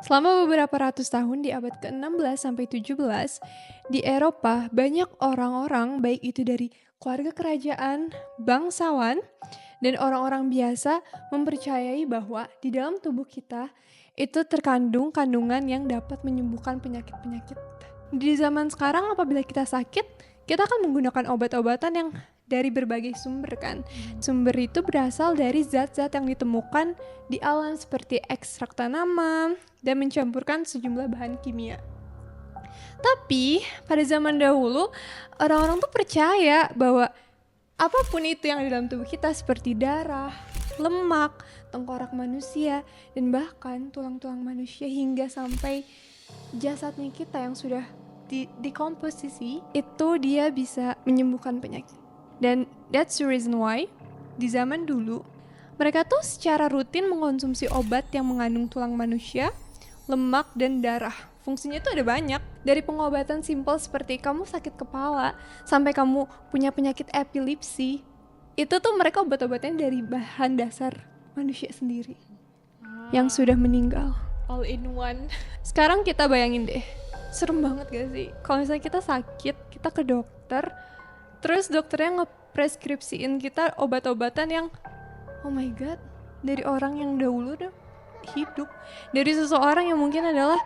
Selama beberapa ratus tahun di abad ke-16 sampai 17, di Eropa banyak orang-orang baik itu dari keluarga kerajaan, bangsawan, dan orang-orang biasa mempercayai bahwa di dalam tubuh kita itu terkandung kandungan yang dapat menyembuhkan penyakit-penyakit. Di zaman sekarang apabila kita sakit, kita akan menggunakan obat-obatan yang dari berbagai sumber kan. Sumber itu berasal dari zat-zat yang ditemukan di alam seperti ekstrak tanaman dan mencampurkan sejumlah bahan kimia. Tapi pada zaman dahulu orang-orang tuh percaya bahwa apapun itu yang ada dalam tubuh kita seperti darah, lemak, tengkorak manusia, dan bahkan tulang-tulang manusia hingga sampai jasadnya kita yang sudah dikomposisi, itu dia bisa menyembuhkan penyakit. Dan that's the reason why di zaman dulu mereka tuh secara rutin mengkonsumsi obat yang mengandung tulang manusia, lemak, dan darah. Fungsinya itu ada banyak. Dari pengobatan simpel seperti kamu sakit kepala sampai kamu punya penyakit epilepsi, itu tuh mereka obat-obatnya dari bahan dasar manusia sendiri yang sudah meninggal. All in one. Sekarang kita bayangin deh, serem banget gak sih kalau misalnya kita sakit, kita ke dokter, terus dokternya ngepreskripsiin kita obat-obatan yang oh my god, dari orang yang dahulu udah hidup, dari seseorang yang mungkin adalah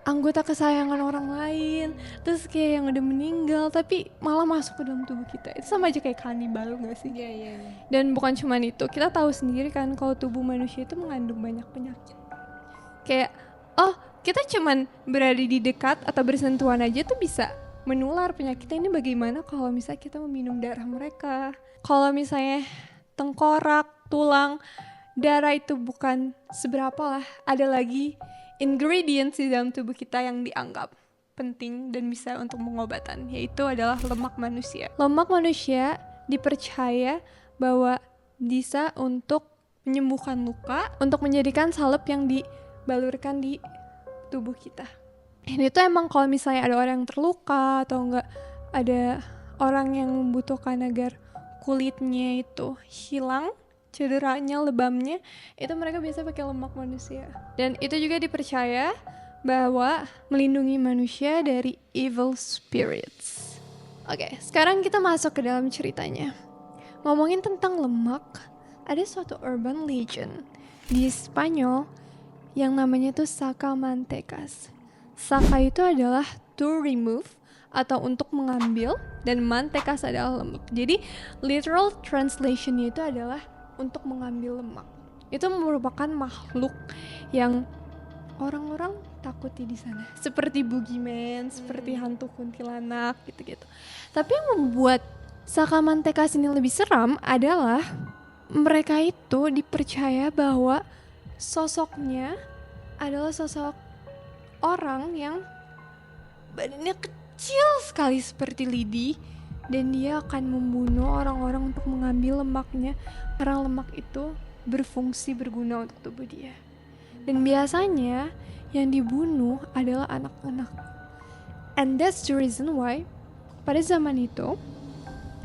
anggota kesayangan orang lain, terus kayak yang udah meninggal tapi malah masuk ke dalam tubuh kita. Itu sama aja kayak kanibal gak sih? Iya. Dan bukan cuma itu, kita tahu sendiri kan kalau tubuh manusia itu mengandung banyak penyakit. Kayak kita cuman berada di dekat atau bersentuhan aja tuh bisa menular penyakitnya. Ini bagaimana kalau misalnya kita meminum darah mereka? Kalau misalnya tengkorak, tulang, darah itu bukan seberapa lah. Ada lagi ingredients di dalam tubuh kita yang dianggap penting dan bisa untuk pengobatan, yaitu adalah lemak manusia. Lemak manusia dipercaya bahwa bisa untuk menyembuhkan luka, untuk menjadikan salep yang dibalurkan di tubuh kita. Ini tuh emang kalau misalnya ada orang yang terluka atau enggak ada orang yang membutuhkan agar kulitnya itu hilang cederanya, lebamnya, itu mereka biasa pakai lemak manusia. Dan itu juga dipercaya bahwa melindungi manusia dari evil spirits. Oke, sekarang kita masuk ke dalam ceritanya. Ngomongin tentang lemak, ada suatu urban legend di Spanyol yang namanya tuh sacamantecas. Saca itu adalah to remove atau untuk mengambil, dan mantecas adalah lemak. Jadi literal translationnya itu adalah untuk mengambil lemak. Itu merupakan makhluk yang orang-orang takuti di sana, seperti boogeyman, seperti hantu kuntilanak gitu-gitu. Tapi yang membuat sacamantecas ini lebih seram adalah mereka itu dipercaya bahwa sosoknya adalah sosok orang yang badannya kecil sekali seperti lidi, dan dia akan membunuh orang-orang untuk mengambil lemaknya karena lemak itu berfungsi berguna untuk tubuh dia. Dan biasanya yang dibunuh adalah anak-anak. And that's the reason why pada zaman itu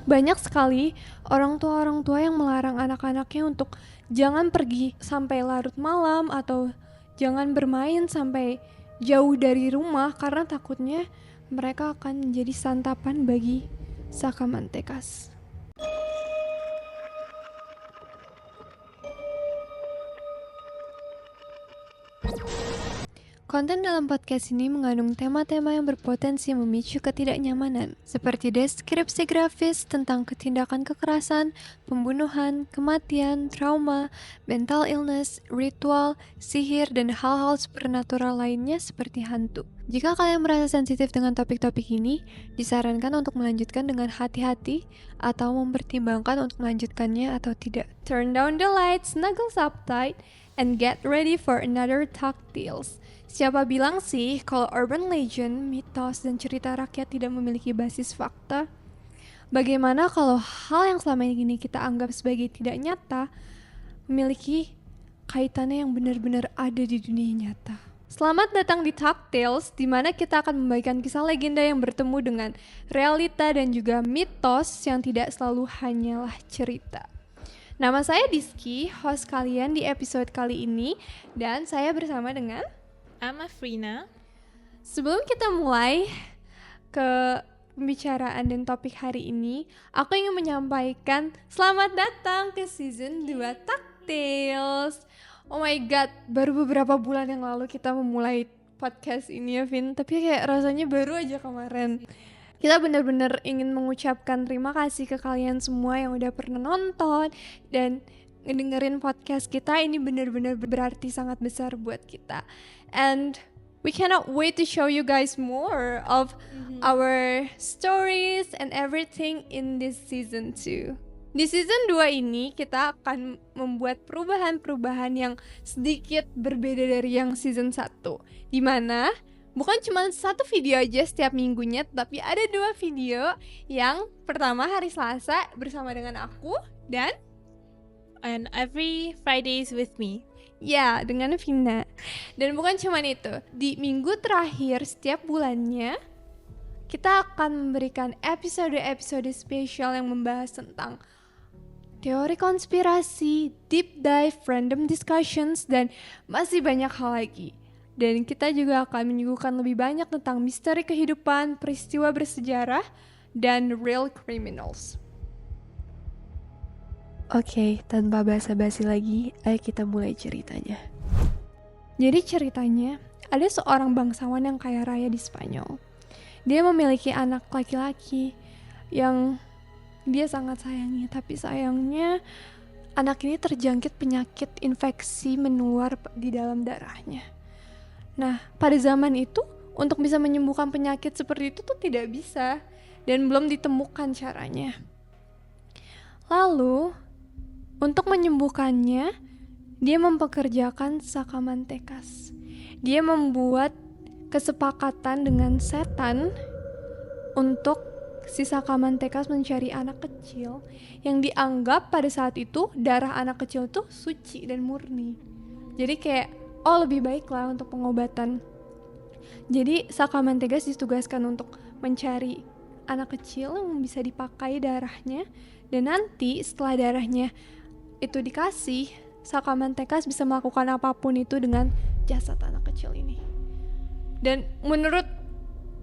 banyak sekali orang tua yang melarang anak-anaknya untuk jangan pergi sampai larut malam atau jangan bermain sampai jauh dari rumah karena takutnya mereka akan menjadi santapan bagi sacamantecas. Konten dalam podcast ini mengandung tema-tema yang berpotensi memicu ketidaknyamanan, seperti deskripsi grafis tentang ketindakan kekerasan, pembunuhan, kematian, trauma, mental illness, ritual, sihir, dan hal-hal supernatural lainnya seperti hantu. Jika kalian merasa sensitif dengan topik-topik ini, disarankan untuk melanjutkan dengan hati-hati atau mempertimbangkan untuk melanjutkannya atau tidak. Turn down the lights, snuggle up tight, and get ready for another Talk Tales. Siapa bilang sih kalau urban legend, mitos, dan cerita rakyat tidak memiliki basis fakta? Bagaimana kalau hal yang selama ini kita anggap sebagai tidak nyata memiliki kaitannya yang benar-benar ada di dunia nyata? Selamat datang di Talk Tales, di mana kita akan membagikan kisah legenda yang bertemu dengan realita dan juga mitos yang tidak selalu hanyalah cerita. Nama saya Diski, host kalian di episode kali ini, dan saya bersama dengan I'm Afrina. Sebelum kita mulai ke pembicaraan dan topik hari ini, aku ingin menyampaikan selamat datang ke season 2 Tactales. Oh my god, baru beberapa bulan yang lalu kita memulai podcast ini ya Vin, tapi kayak rasanya baru aja kemarin. Kita benar-benar ingin mengucapkan terima kasih ke kalian semua yang udah pernah nonton dan ngedengerin podcast kita. Ini benar-benar berarti sangat besar buat kita. And we cannot wait to show you guys more of our stories and everything in this season 2. Di season 2 ini kita akan membuat perubahan-perubahan yang sedikit berbeda dari yang season 1. Dimana bukan cuma satu video aja setiap minggunya, tapi ada 2 video. Yang pertama hari Selasa bersama dengan aku dan every Fridays with me. ya, dengan Vina. Dan bukan cuma itu, di minggu terakhir setiap bulannya kita akan memberikan episode-episode spesial yang membahas tentang teori konspirasi, deep dive, random discussions, dan masih banyak hal lagi. Dan kita juga akan menyuguhkan lebih banyak tentang misteri kehidupan, peristiwa bersejarah, dan real criminals. Oke, tanpa basa-basi lagi, ayo kita mulai ceritanya. Jadi ceritanya, ada seorang bangsawan yang kaya raya di Spanyol. Dia memiliki anak laki-laki yang dia sangat sayangi, tapi sayangnya anak ini terjangkit penyakit infeksi menular di dalam darahnya. Nah, pada zaman itu, untuk bisa menyembuhkan penyakit seperti itu tuh tidak bisa, dan belum ditemukan caranya. Lalu, untuk menyembuhkannya, dia mempekerjakan Sakamantekas. Dia membuat kesepakatan dengan setan untuk si Sakamantekas mencari anak kecil yang dianggap pada saat itu darah anak kecil itu suci dan murni. Jadi kayak, lebih baik lah untuk pengobatan. Jadi Sakamantekas ditugaskan untuk mencari anak kecil yang bisa dipakai darahnya, dan nanti setelah darahnya itu dikasih, Sakamantekas bisa melakukan apapun itu dengan jasad anak kecil ini. Dan menurut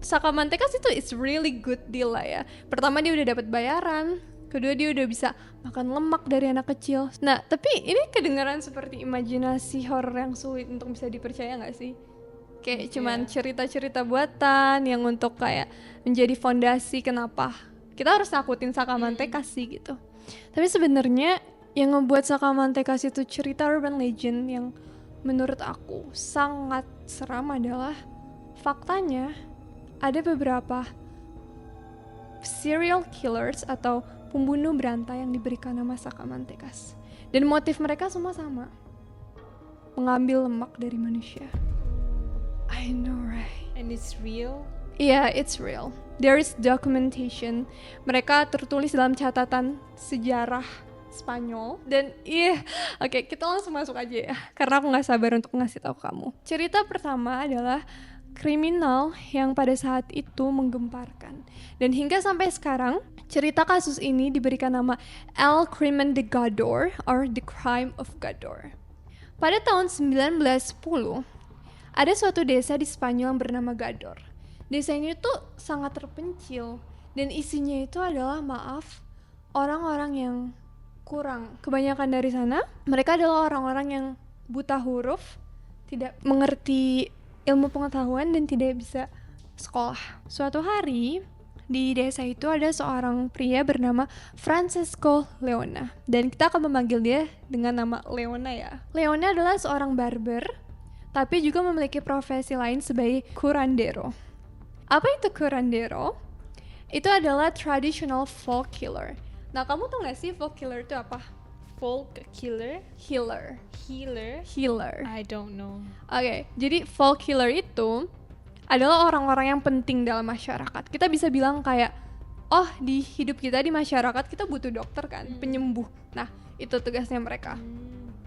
Sakamantekas itu it's really good deal lah ya. Pertama dia udah dapat bayaran, kedua dia udah bisa makan lemak dari anak kecil. Nah tapi ini kedengaran seperti imajinasi horor yang sulit untuk bisa dipercaya gak sih? Kayak cuman cerita-cerita buatan yang untuk kayak menjadi fondasi kenapa kita harus nakutin Sakamantekas sih gitu. Tapi sebenarnya yang ngebuat Sakamantekas itu cerita urban legend yang menurut aku sangat seram adalah faktanya ada beberapa serial killers atau pembunuh berantai yang diberikan nama Sakamantekas. Dan motif mereka semua sama. Mengambil lemak dari manusia. I know, right? And it's real? Yeah, it's real. There is documentation. Mereka tertulis dalam catatan sejarah Spanyol. Dan oke, kita langsung masuk aja ya, karena aku gak sabar untuk ngasih tahu kamu. Cerita pertama adalah kriminal yang pada saat itu menggemparkan. Dan hingga sampai sekarang, cerita kasus ini diberikan nama El Crimen de Gador or The Crime of Gador. Pada tahun 1910, ada suatu desa di Spanyol yang bernama Gador. Desa ini tuh sangat terpencil dan isinya itu adalah orang-orang yang kurang. Kebanyakan dari sana, mereka adalah orang-orang yang buta huruf, tidak mengerti ilmu pengetahuan dan tidak bisa sekolah. Suatu hari, di desa itu ada seorang pria bernama Francisco Leona. Dan kita akan memanggil dia dengan nama Leona ya. Leona adalah seorang barber, tapi juga memiliki profesi lain sebagai curandero. Apa itu curandero? Itu adalah traditional folk killer. Nah, kamu tau gak sih folk killer itu apa? Folk killer? Healer. Healer? I don't know. Oke, jadi folk killer itu adalah orang-orang yang penting dalam masyarakat. Kita bisa bilang kayak, di hidup kita di masyarakat kita butuh dokter kan, penyembuh. Nah, itu tugasnya mereka.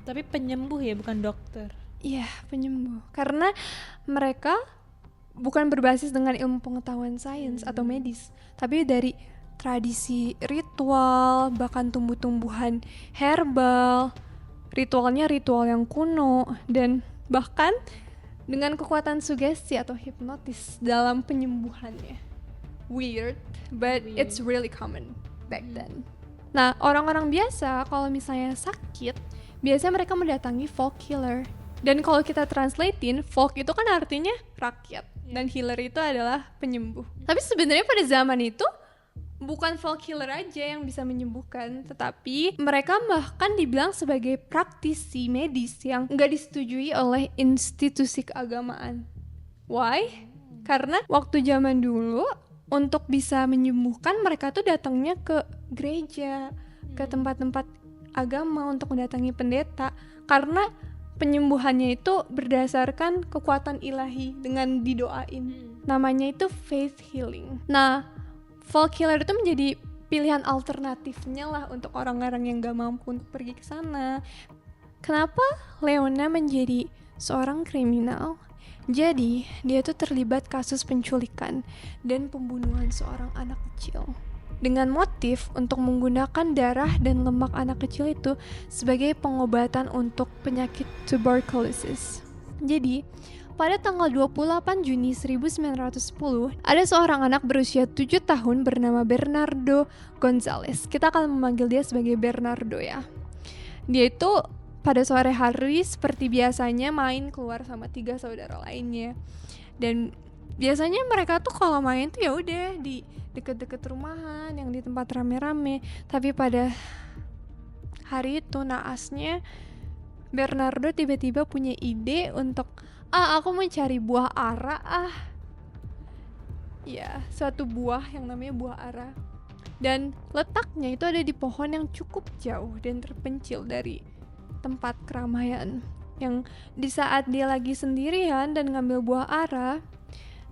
Tapi penyembuh ya, bukan dokter? Iya, penyembuh. Karena mereka bukan berbasis dengan ilmu pengetahuan sains atau medis, tapi dari tradisi ritual, bahkan tumbuh-tumbuhan herbal, ritualnya ritual yang kuno, dan bahkan dengan kekuatan sugesti atau hipnotis dalam penyembuhannya. Weird, but it's really common back then. Nah, orang-orang biasa kalau misalnya sakit, biasanya mereka mendatangi folk healer. Dan kalau kita translatein, folk itu kan artinya rakyat, dan healer itu adalah penyembuh. Tapi sebenarnya pada zaman itu bukan folk healer aja yang bisa menyembuhkan, tetapi mereka bahkan dibilang sebagai praktisi medis yang nggak disetujui oleh institusi keagamaan. Why? Karena waktu zaman dulu untuk bisa menyembuhkan mereka tuh datangnya ke gereja, ke tempat-tempat agama untuk mendatangi pendeta, karena penyembuhannya itu berdasarkan kekuatan ilahi dengan didoain. Namanya itu faith healing. Nah, folk healer itu menjadi pilihan alternatifnya lah untuk orang-orang yang gak mampu untuk pergi ke sana. Kenapa Leona menjadi seorang kriminal? Jadi, dia tuh terlibat kasus penculikan dan pembunuhan seorang anak kecil dengan motif untuk menggunakan darah dan lemak anak kecil itu sebagai pengobatan untuk penyakit tuberculosis. Jadi, pada tanggal 28 Juni 1910, ada seorang anak berusia 7 tahun bernama Bernardo Gonzalez. Kita akan memanggil dia sebagai Bernardo ya. Dia itu pada sore hari seperti biasanya main keluar sama 3 saudara lainnya. Dan biasanya mereka tuh kalau main tuh ya udah di deket-deket rumahan yang di tempat rame-rame. Tapi pada hari itu naasnya Bernardo tiba-tiba punya ide untuk aku mau cari buah ara ya, suatu buah yang namanya buah ara, dan letaknya itu ada di pohon yang cukup jauh dan terpencil dari tempat keramaian. Yang di saat dia lagi sendirian dan ngambil buah ara,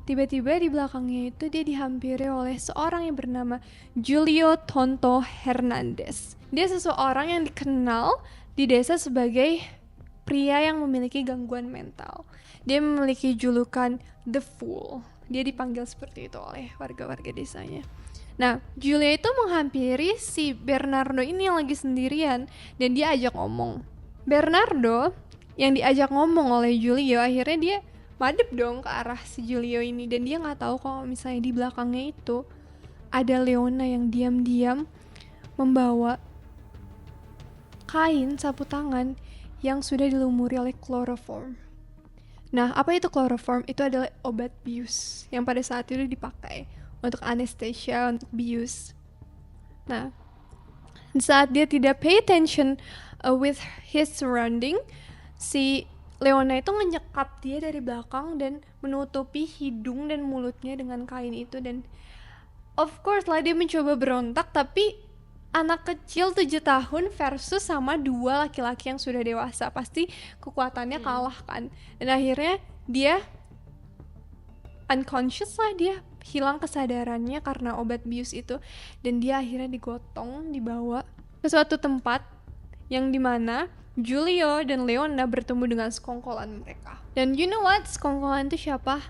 tiba-tiba di belakangnya itu dia dihampiri oleh seorang yang bernama Julio Tonto Hernandez. Dia seseorang yang dikenal di desa sebagai pria yang memiliki gangguan mental. Dia memiliki julukan The Fool. Dia dipanggil seperti itu oleh warga-warga desanya. Nah, Julio itu menghampiri si Bernardo ini yang lagi sendirian dan dia ajak ngomong. Bernardo yang diajak ngomong oleh Julio akhirnya dia madep dong ke arah si Julio ini, dan dia nggak tahu kalau misalnya di belakangnya itu ada Leona yang diam-diam membawa kain sapu tangan yang sudah dilumuri oleh chloroform. Nah, apa itu chloroform? Itu adalah obat bius yang pada saat itu dipakai untuk anestesia, untuk bius. Nah, saat dia tidak pay attention with his surrounding, si Leona itu ngenyekap dia dari belakang dan menutupi hidung dan mulutnya dengan kain itu. Dan of course lah dia mencoba berontak, tapi anak kecil 7 tahun versus sama 2 laki-laki yang sudah dewasa, pasti kekuatannya kalah kan. Dan akhirnya dia unconscious lah, dia hilang kesadarannya karena obat bius itu. Dan dia akhirnya digotong, dibawa ke suatu tempat yang dimana Julio dan Leona bertemu dengan sekongkolan mereka. Dan you know what? Sekongkolan itu siapa?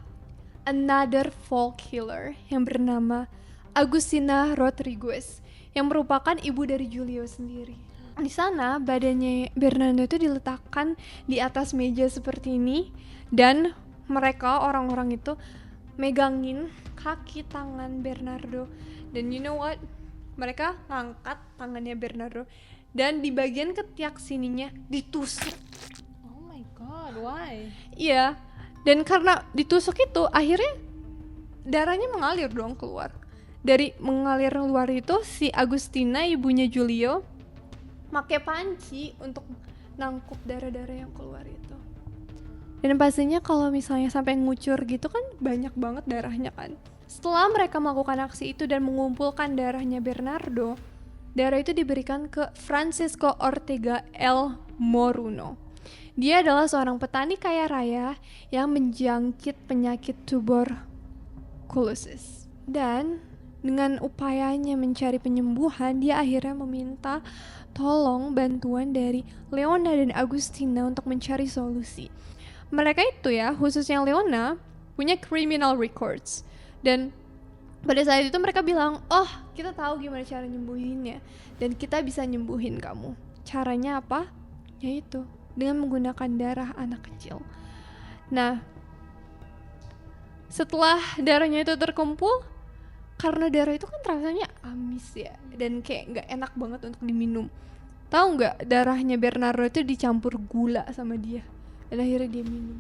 Another folk healer yang bernama Agustina Rodriguez, yang merupakan ibu dari Julio sendiri. Di sana badannya Bernardo itu diletakkan di atas meja seperti ini, dan mereka orang-orang itu megangin kaki tangan Bernardo. Dan you know what? Mereka ngangkat tangannya Bernardo dan di bagian ketiak sininya ditusuk. Oh my god, why? Iya, dan karena ditusuk itu akhirnya darahnya mengalir dong keluar. Dari mengalir keluar itu si Agustina, ibunya Julio, pakai panci untuk nangkup darah-darah yang keluar itu. Dan pastinya kalau misalnya sampai ngucur gitu kan banyak banget darahnya kan. Setelah mereka melakukan aksi itu dan mengumpulkan darahnya Bernardo, darah itu diberikan ke Francisco Ortega El Moruno. Dia adalah seorang petani kaya raya yang menjangkit penyakit tuberculosis. Dan dengan upayanya mencari penyembuhan, dia akhirnya meminta tolong bantuan dari Leona dan Agustina untuk mencari solusi. Mereka itu ya, khususnya Leona, punya criminal records. Dan pada saat itu mereka bilang, oh kita tahu gimana cara nyembuhinnya dan kita bisa nyembuhin kamu. Caranya apa? Yaitu dengan menggunakan darah anak kecil. Nah, setelah darahnya itu terkumpul, karena darah itu kan rasanya amis ya, dan kayak nggak enak banget untuk diminum. Tahu nggak, darahnya Bernardo itu dicampur gula sama dia, dan akhirnya dia minum.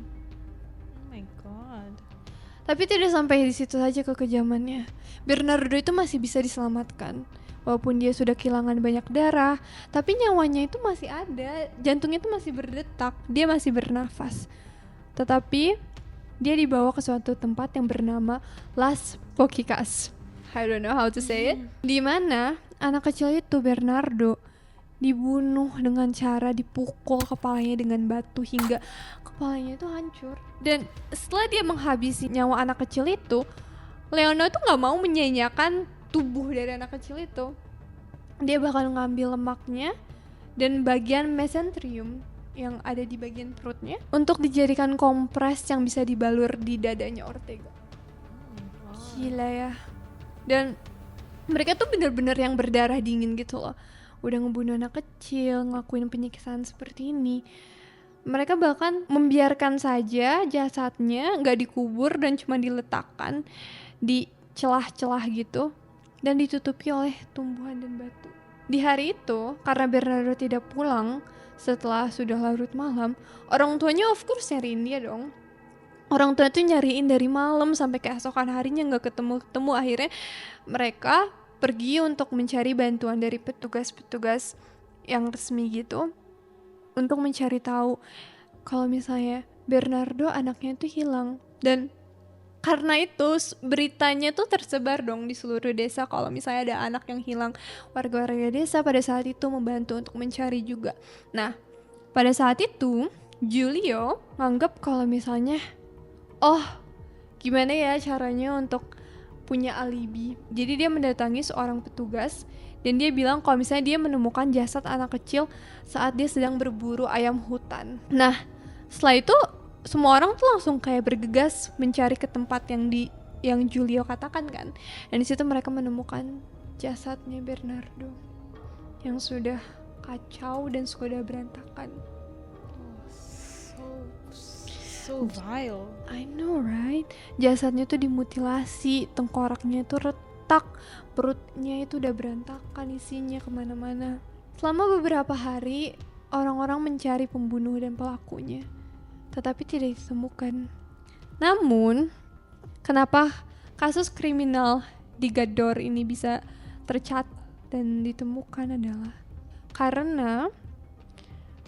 Oh my god. Tapi tidak sampai di situ saja kekejamannya. Bernardo itu masih bisa diselamatkan. Walaupun dia sudah kehilangan banyak darah, tapi nyawanya itu masih ada, jantungnya itu masih berdetak, dia masih bernafas. Tetapi dia dibawa ke suatu tempat yang bernama Las Pocicas. I don't know how to say it. Di mana anak kecil itu, Bernardo, dibunuh dengan cara dipukul kepalanya dengan batu hingga kepalanya itu hancur. Dan setelah dia menghabisi nyawa anak kecil itu, Leona tuh nggak mau menyanyiakan tubuh dari anak kecil itu. Dia bakal ngambil lemaknya dan bagian mesenterium yang ada di bagian perutnya untuk dijadikan kompres yang bisa dibalur di dadanya Ortega. Gila ya. Dan mereka tuh bener-bener yang berdarah dingin gitu loh. Udah ngebunuh anak kecil, ngelakuin penyiksaan seperti ini. Mereka bahkan membiarkan saja jasadnya gak dikubur dan cuma diletakkan di celah-celah gitu dan ditutupi oleh tumbuhan dan batu. Di hari itu, karena Bernardo tidak pulang setelah sudah larut malam, orang tuanya of course nyariin dia dong. Orang tua itu nyariin dari malam sampai keesokan harinya gak ketemu-ketemu. Akhirnya mereka pergi untuk mencari bantuan dari petugas-petugas yang resmi gitu untuk mencari tahu kalau misalnya Bernardo anaknya itu hilang. Dan karena itu beritanya tuh tersebar dong di seluruh desa kalau misalnya ada anak yang hilang. Warga-warga desa pada saat itu membantu untuk mencari juga. Nah, pada saat itu Giulio nganggap kalau misalnya, oh gimana ya caranya untuk punya alibi. Jadi dia mendatangi seorang petugas dan dia bilang kalau misalnya dia menemukan jasad anak kecil saat dia sedang berburu ayam hutan. Nah, setelah itu semua orang tuh langsung kayak bergegas mencari ke tempat yang Giulio katakan kan. Dan di situ mereka menemukan jasadnya Bernardo yang sudah kacau dan sudah berantakan. So vile. I know right. Jasadnya tuh dimutilasi, tengkoraknya tuh retak, perutnya itu udah berantakan isinya kemana-mana. Selama beberapa hari orang-orang mencari pembunuh dan pelakunya, tetapi tidak ditemukan. Namun, kenapa kasus kriminal di Gador ini bisa tercatat dan ditemukan adalah karena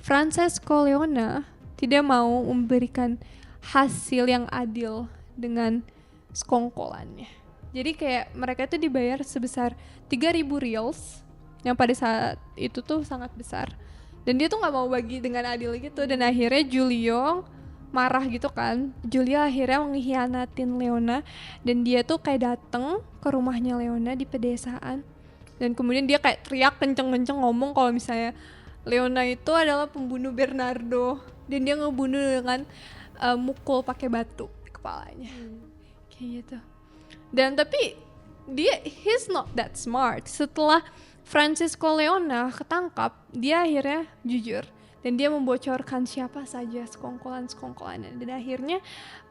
Francesco Leona tidak mau memberikan hasil yang adil dengan sekongkolannya. Jadi kayak mereka tuh dibayar sebesar 3.000 reals yang pada saat itu tuh sangat besar. Dan dia tuh gak mau bagi dengan adil gitu. Dan akhirnya Giulio marah gitu kan. Giulio akhirnya mengkhianatin Leona dan dia tuh kayak dateng ke rumahnya Leona di pedesaan. Dan kemudian dia kayak teriak kenceng-kenceng ngomong kalau misalnya Leona itu adalah pembunuh Bernardo dan dia ngebunuh dengan mukul pakai batu di kepalanya. Kayak gitu. Dan tapi he's not that smart. Setelah Francesco Leona ketangkap, dia akhirnya jujur dan dia membocorkan siapa saja sekongkolan-sekongkolannya dan akhirnya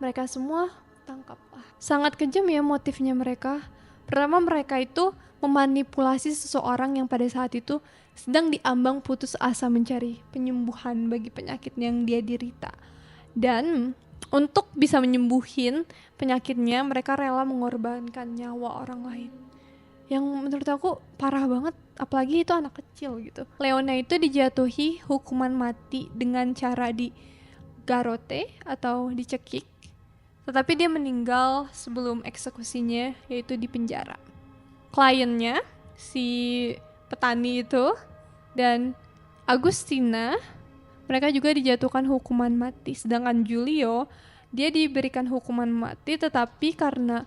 mereka semua tangkap. Sangat kejam ya motifnya mereka. Pertama, mereka itu memanipulasi seseorang yang pada saat itu sedang diambang putus asa mencari penyembuhan bagi penyakit yang dia derita. Dan untuk bisa menyembuhin penyakitnya, mereka rela mengorbankan nyawa orang lain. Yang menurut aku parah banget, apalagi itu anak kecil gitu. Leona itu dijatuhi hukuman mati dengan cara digarote atau dicekik. Tetapi dia meninggal sebelum eksekusinya, yaitu di penjara. Kliennya, si petani itu, dan Agustina, mereka juga dijatuhkan hukuman mati. Sedangkan Giulio, dia diberikan hukuman mati, tetapi karena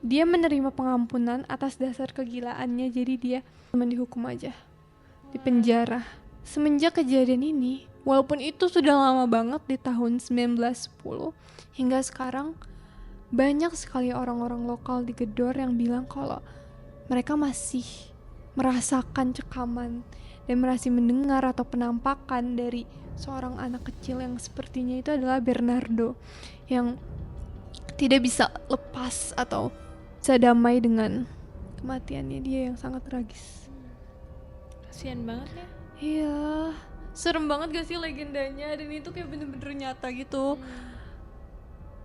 dia menerima pengampunan atas dasar kegilaannya, jadi dia cuma dihukum aja di penjara. Semenjak kejadian ini, walaupun itu sudah lama banget di tahun 1910, hingga sekarang banyak sekali orang-orang lokal di Gedor yang bilang kalau mereka masih merasakan cekaman dan masih mendengar atau penampakan dari seorang anak kecil yang sepertinya itu adalah Bernardo, yang tidak bisa lepas atau bisa damai dengan kematiannya dia yang sangat tragis. Kasian banget ya. Iya, serem banget gak sih legendanya, dan itu kayak bener-bener nyata gitu.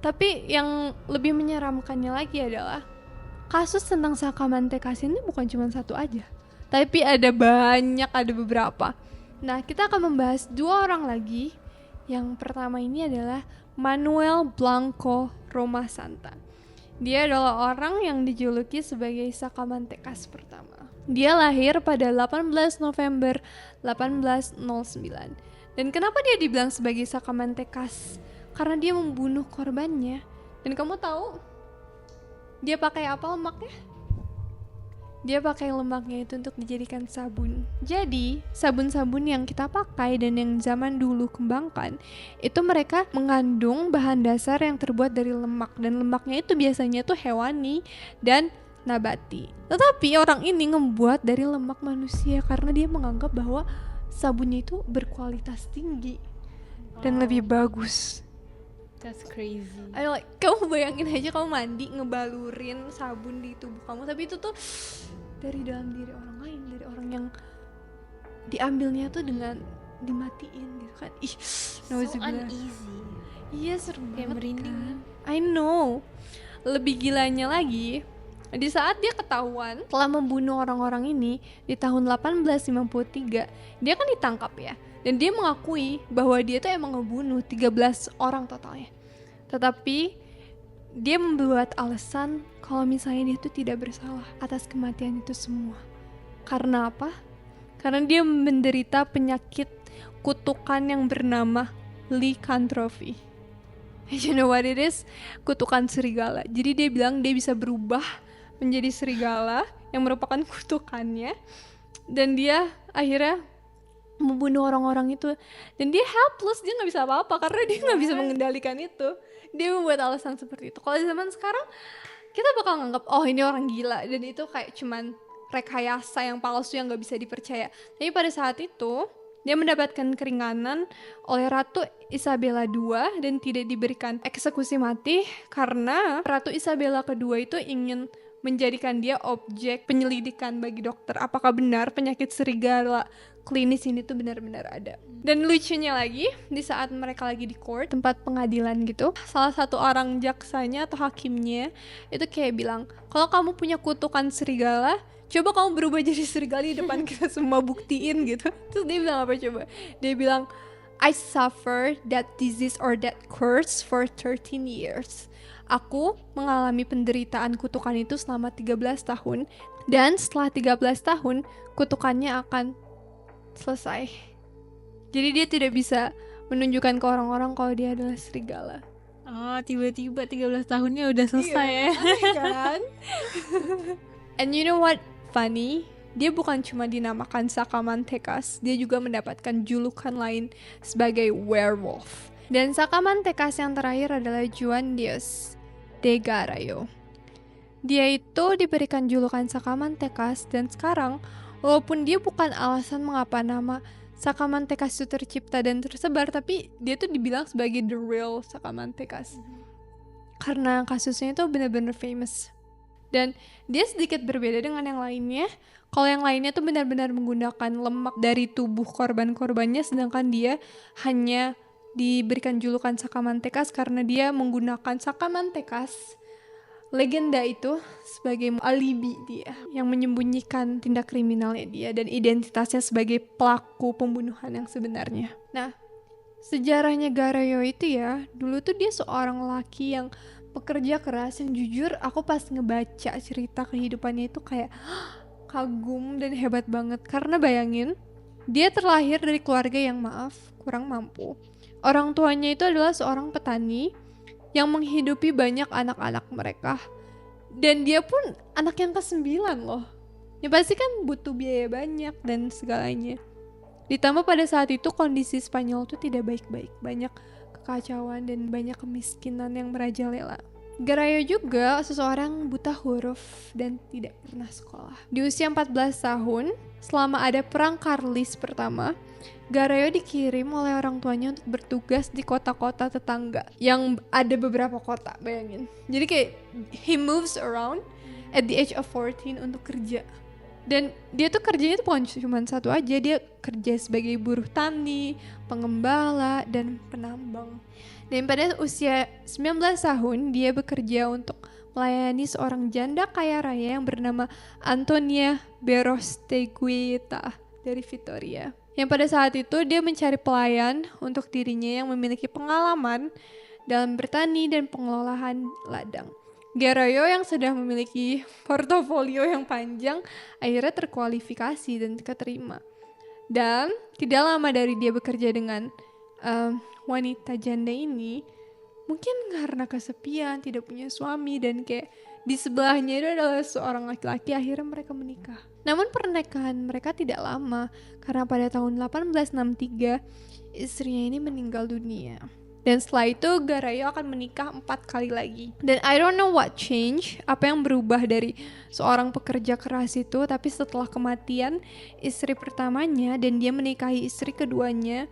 Tapi yang lebih menyeramkannya lagi adalah kasus tentang Sacamante Cas ini bukan cuma satu aja, tapi ada banyak, ada beberapa. Nah, kita akan membahas 2 orang lagi. Yang pertama ini adalah Manuel Blanco Roma Santa. Dia adalah orang yang dijuluki sebagai Sacamante Cas pertama. Dia lahir pada 18 November 1809. Dan kenapa dia dibilang sebagai Sacamante Cas? Karena dia membunuh korbannya. Dan kamu tahu dia pakai apa lemaknya? Dia pakai lemaknya itu untuk dijadikan sabun. Jadi sabun-sabun yang kita pakai dan yang zaman dulu kembangkan, itu mereka mengandung bahan dasar yang terbuat dari lemak. Dan lemaknya itu biasanya tuh hewani dan nabati. Tetapi orang ini ngebuat dari lemak manusia karena dia menganggap bahwa sabunnya itu berkualitas tinggi dan lebih bagus. That's crazy. Kamu bayangin aja kamu mandi ngebalurin sabun di tubuh kamu, tapi itu tuh dari dalam diri orang lain, dari orang yang diambilnya tuh dengan dimatiin gitu kan. So uneasy. Iya, serem Kayak banget merinding. kan. I know. Lebih gilanya lagi, di saat dia ketahuan telah membunuh orang-orang ini di tahun 1853, dia kan ditangkap ya. Dan dia mengakui bahwa dia tuh emang ngebunuh 13 orang totalnya. Tetapi dia membuat alasan kalau misalnya dia tuh tidak bersalah atas kematian itu semua. Karena apa? Karena dia menderita penyakit kutukan yang bernama lycanthropy. You know what it is? Kutukan serigala. Jadi dia bilang dia bisa berubah menjadi serigala yang merupakan kutukannya. Dan dia akhirnya membunuh orang-orang itu. Dan dia helpless, dia gak bisa apa-apa karena dia gak bisa mengendalikan itu. Dia membuat alasan seperti itu. Kalau zaman sekarang kita bakal nganggap oh ini orang gila, dan itu kayak cuman rekayasa yang palsu yang gak bisa dipercaya. Tapi pada saat itu dia mendapatkan keringanan oleh Ratu Isabella II dan tidak diberikan eksekusi mati karena Ratu Isabella II itu ingin menjadikan dia objek penyelidikan bagi dokter. Apakah benar penyakit serigala klinis ini tuh benar-benar ada. Dan lucunya lagi, di saat mereka lagi di court, tempat pengadilan gitu, salah satu orang jaksanya atau hakimnya itu kayak bilang, kalau kamu punya kutukan serigala, coba kamu berubah jadi serigala di depan kita semua, buktiin gitu. Terus dia bilang apa coba? Dia bilang, I suffer that disease or that curse for 13 years. Aku mengalami penderitaan kutukan itu selama 13 tahun. Dan setelah 13 tahun, kutukannya akan selesai. Jadi dia tidak bisa menunjukkan ke orang-orang kalau dia adalah serigala. Oh, tiba-tiba 13 tahunnya udah selesai ya. Aneh kan? And you know what funny? Dia bukan cuma dinamakan Sacamante Cas, dia juga mendapatkan julukan lain sebagai werewolf. Dan Sacamante Cas yang terakhir adalah Juan Diaz de Garayo. Dia itu diberikan julukan Sacamante Cas, dan sekarang walaupun dia bukan alasan mengapa nama Sacamante Cas itu tercipta dan tersebar, tapi dia tuh dibilang sebagai the real Sacamante Cas. Karena kasusnya itu benar-benar famous. Dan dia sedikit berbeda dengan yang lainnya. Kalau yang lainnya tuh benar-benar menggunakan lemak dari tubuh korban-korbannya, sedangkan dia hanya diberikan julukan Sacamante Cas karena dia menggunakan Sacamante Cas, legenda itu, sebagai alibi dia yang menyembunyikan tindak kriminalnya dia dan identitasnya sebagai pelaku pembunuhan yang sebenarnya. Nah, sejarahnya Garayo itu ya, dulu tuh dia seorang laki yang pekerja keras yang jujur aku pas ngebaca cerita kehidupannya itu kayak kagum dan hebat banget. Karena bayangin, dia terlahir dari keluarga yang kurang mampu. Orang tuanya itu adalah seorang petani yang menghidupi banyak anak-anak mereka. Dan dia pun anak yang ke-9 loh. Ya pasti kan butuh biaya banyak dan segalanya. Ditambah pada saat itu kondisi Spanyol tuh tidak baik-baik. Banyak kekacauan dan banyak kemiskinan yang merajalela. Garayo juga seseorang buta huruf dan tidak pernah sekolah. Di usia 14 tahun, selama ada perang Karlis pertama, Garayo dikirim oleh orang tuanya untuk bertugas di kota-kota tetangga yang ada beberapa kota, bayangin. Jadi kayak he moves around at the age of 14 untuk kerja. Dan dia tuh kerjanya tuh bukan cuma satu aja, dia kerja sebagai buruh tani, pengembala, dan penambang. Dan pada usia 19 tahun, dia bekerja untuk melayani seorang janda kaya raya yang bernama Antonia Berosteguieta dari Vitoria. Yang pada saat itu dia mencari pelayan untuk dirinya yang memiliki pengalaman dalam bertani dan pengelolaan ladang. Garayo yang sudah memiliki portofolio yang panjang akhirnya terkualifikasi dan keterima. Dan tidak lama dari dia bekerja dengan wanita janda ini, mungkin karena kesepian, tidak punya suami, dan kayak di sebelahnya itu adalah seorang laki-laki, akhirnya mereka menikah. Namun pernikahan mereka tidak lama, karena pada tahun 1863 istrinya ini meninggal dunia. Dan setelah itu Garayo akan menikah 4 kali lagi. Dan I don't know what change, apa yang berubah dari seorang pekerja keras itu, tapi setelah kematian istri pertamanya dan dia menikahi istri keduanya,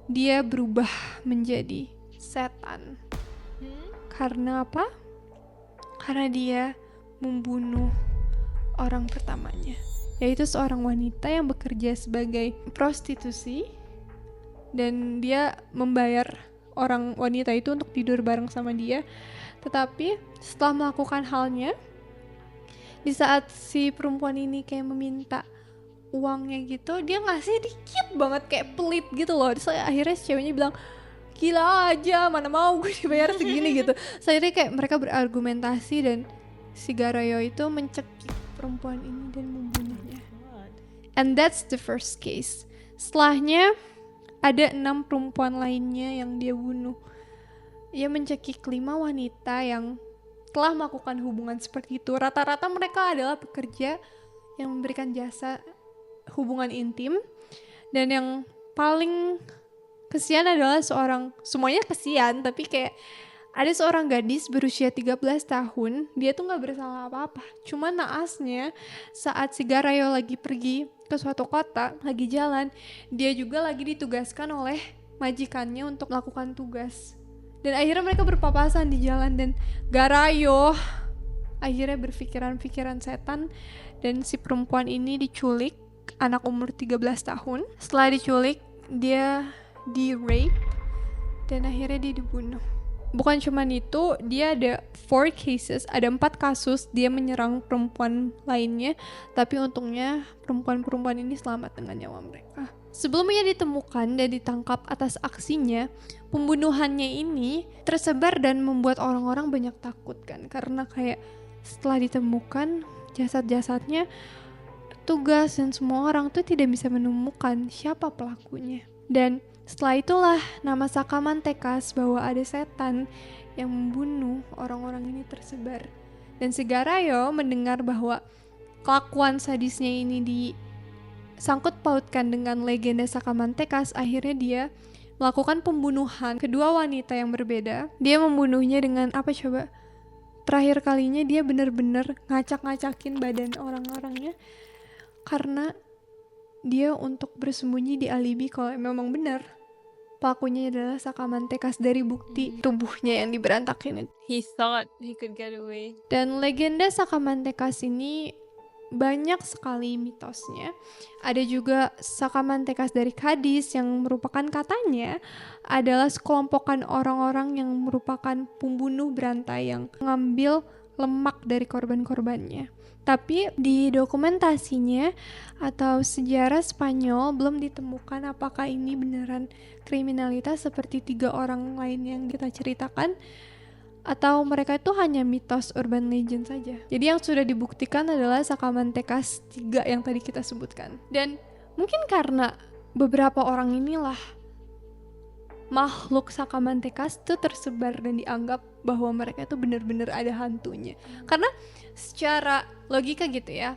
dia berubah menjadi setan. Karena apa? Karena dia membunuh orang pertamanya, yaitu seorang wanita yang bekerja sebagai prostitusi, dan dia membayar orang wanita itu untuk tidur bareng sama dia. Tetapi setelah melakukan halnya, di saat si perempuan ini kayak meminta uangnya gitu, dia ngasih dikit banget, kayak pelit gitu loh. Terus akhirnya si ceweknya bilang, gila aja, mana mau gue dibayar segini gitu. Akhirnya kayak mereka berargumentasi dan si Garayo itu mencekik perempuan ini dan membunuhnya. And that's the first case. Setelahnya ada 6 perempuan lainnya yang dia bunuh. Ia mencekik 5 wanita yang telah melakukan hubungan seperti itu. Rata-rata mereka adalah pekerja yang memberikan jasa hubungan intim. Dan yang paling kesian adalah semuanya kesian, tapi kayak ada seorang gadis berusia 13 tahun, dia tuh gak bersalah apa-apa. Cuma naasnya saat si Garayo lagi pergi ke suatu kota, lagi jalan, dia juga lagi ditugaskan oleh majikannya untuk melakukan tugas. Dan akhirnya mereka berpapasan di jalan dan Garayo akhirnya berpikiran-pikiran setan dan si perempuan ini diculik, anak umur 13 tahun. Setelah diculik, dia di-rape dan akhirnya dia dibunuh. Bukan cuma itu, dia ada 4 cases, ada 4 kasus dia menyerang perempuan lainnya, tapi untungnya perempuan-perempuan ini selamat dengan nyawa mereka. Sebelum ia ditemukan dan ditangkap atas aksinya, pembunuhannya ini tersebar dan membuat orang-orang banyak takut kan, karena kayak setelah ditemukan jasad-jasadnya, petugas dan semua orang tuh tidak bisa menemukan siapa pelakunya. Dan setelah itulah nama Sakamantekas bahwa ada setan yang membunuh orang-orang ini tersebar. Dan si Garayo mendengar bahwa kelakuan sadisnya ini disangkut pautkan dengan legenda Sakamantekas. Akhirnya dia melakukan pembunuhan kedua wanita yang berbeda. Dia membunuhnya dengan apa coba? Terakhir kalinya dia benar-benar ngacak-ngacakin badan orang-orangnya karena dia untuk bersembunyi di alibi kalau memang benar pelakunya adalah Sakamantekas dari bukti tubuhnya yang diberantakin. He thought he could get away. Dan legenda Sakamantekas ini banyak sekali mitosnya. Ada juga Sakamantekas dari Kadis yang merupakan katanya adalah sekelompokan orang-orang yang merupakan pembunuh berantai yang mengambil lemak dari korban-korbannya. Tapi di dokumentasinya atau sejarah Spanyol belum ditemukan apakah ini beneran kriminalitas seperti 3 orang lain yang kita ceritakan, atau mereka itu hanya mitos urban legend saja. Jadi yang sudah dibuktikan adalah Sakamantekas 3 yang tadi kita sebutkan. Dan mungkin karena beberapa orang inilah makhluk Sakamantekas itu tersebar dan dianggap bahwa mereka itu benar-benar ada hantunya. Karena secara logika gitu ya,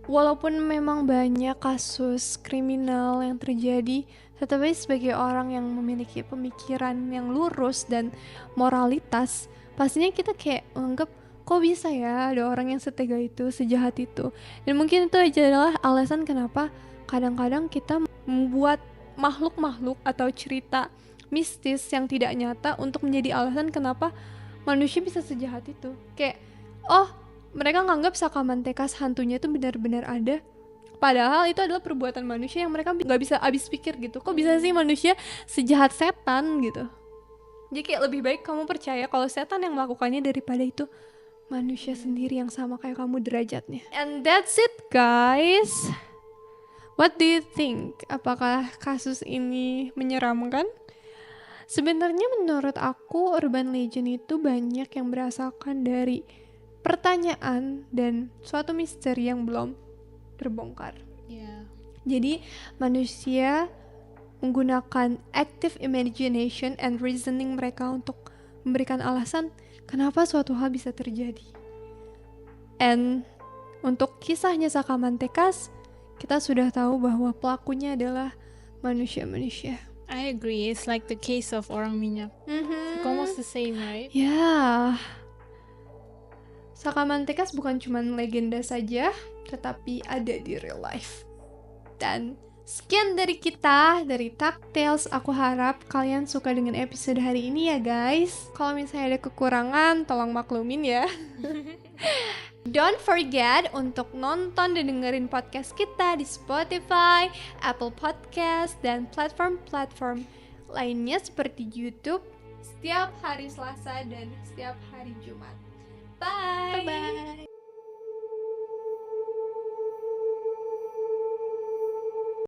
walaupun memang banyak kasus kriminal yang terjadi, tetapi sebagai orang yang memiliki pemikiran yang lurus dan moralitas, pastinya kita kayak menganggap kok bisa ya ada orang yang setega itu, sejahat itu. Dan mungkin itu adalah alasan kenapa kadang-kadang kita membuat makhluk-makhluk atau cerita mistis yang tidak nyata untuk menjadi alasan kenapa manusia bisa sejahat itu. Kayak, oh mereka nganggap Sakamantekas hantunya itu benar-benar ada, padahal itu adalah perbuatan manusia yang mereka nggak bisa habis pikir gitu. Kok bisa sih manusia sejahat setan gitu. Jadi kayak lebih baik kamu percaya kalau setan yang melakukannya daripada itu manusia sendiri yang sama kayak kamu derajatnya. And that's it guys. What do you think? Apakah kasus ini menyeramkan? Sebenarnya menurut aku urban legend itu banyak yang berasalkan dari pertanyaan dan suatu misteri yang belum terbongkar. Jadi manusia menggunakan active imagination and reasoning mereka untuk memberikan alasan kenapa suatu hal bisa terjadi. And untuk kisahnya Sakamantekas, kita sudah tahu bahwa pelakunya adalah manusia-manusia. I agree, it's like the case of orang minyak. It's almost the same, right? Ya, Sakamantekas bukan cuma legenda saja, tetapi ada di real life. Dan sekian dari kita, dari Tag Tales. Aku harap kalian suka dengan episode hari ini ya guys. Kalau misalnya ada kekurangan, tolong maklumin ya. Don't forget untuk nonton dan dengerin podcast kita di Spotify, Apple Podcast, dan platform-platform lainnya seperti YouTube setiap hari Selasa dan setiap hari Jumat. Bye! Bye-bye!